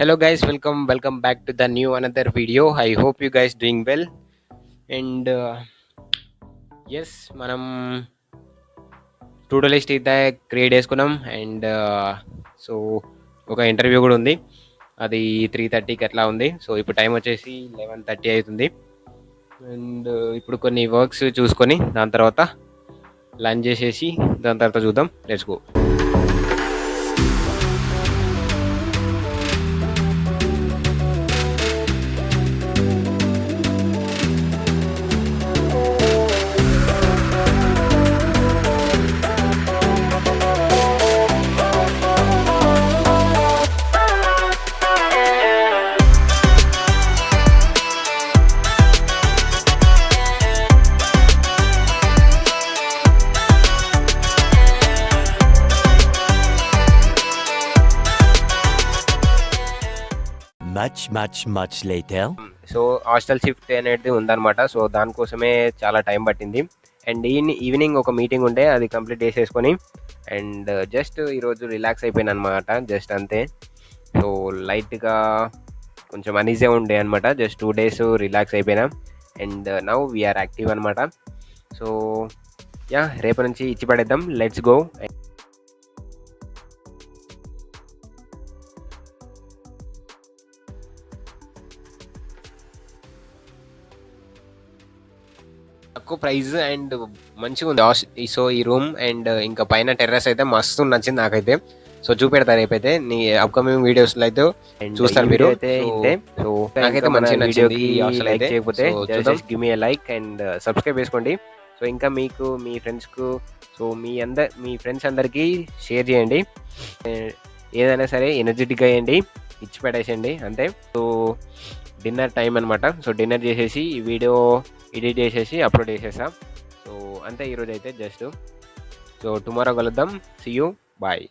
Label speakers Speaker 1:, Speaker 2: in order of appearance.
Speaker 1: Hello guys, welcome back to the new another video. I hope you guys doing well. And yes, మనం to do list అయితే create చేసుకున్నాం. And so ఒక interview కూడా ఉంది, అది 3:30కి అట్లా ఉంది. సో ఇప్పుడు టైం వచ్చేసి 11:30 అవుతుంది. అండ్ ఇప్పుడు కొన్ని వర్క్స్ చూసుకొని దాని తర్వాత లంచ్ చేసేసి దాని తర్వాత చూద్దాం. Let's go.
Speaker 2: Much later.
Speaker 1: So hostel shift అనేది ఉందన్నమాట. సో దానికోసమే చాలా టైం పట్టింది. అండ్ ఈవినింగ్ ఒక మీటింగ్ ఉండే, అది కంప్లీట్ చేసేసుకొని అండ్ జస్ట్ ఈరోజు రిలాక్స్ అయిపోయాను అనమాట. జస్ట్ అంతే. సో లైట్గా కొంచెం అనీజీగా ఉండే అనమాట. జస్ట్ 2 days రిలాక్స్ అయిపోయినా. అండ్ నౌ వీఆర్ యాక్టివ్ అనమాట. సో యా, రేపు నుంచి ఇచ్చి పడేద్దాం. Let's go. తక్కువ ప్రైస్ అండ్ మంచిగా ఉంది. సో ఈ రూమ్ అండ్ ఇంకా పైన టెర్రస్ అయితే మస్తు నచ్చింది నాకైతే. సో చూపెడతా రేపైతే నీ అప్కమింగ్ వీడియోస్ లో అయితే చూస్తారు మీరు అయితే. సో నాకైతే మంచి నచ్చింది. లైక్ చేయకపోతే just give me a like and subscribe చేసుకోండి. సో ఇంకా మీకు మీ ఫ్రెండ్స్కు, సో మీ ఫ్రెండ్స్ అందరికీ షేర్ చేయండి. ఏదైనా సరే ఎనర్జెటిక్గా వేయండి, ఇచ్చి పెట్టేసేయండి అంతే. సో డిన్నర్ టైం అనమాట. సో డిన్నర్ చేసేసి ఈ వీడియో ఎడిట్ చేసేసి అప్లోడ్ చేసేసా. సో అంతే ఈరోజు అయితే జస్ట్. సో టుమారో కలుద్దాం. See you, bye.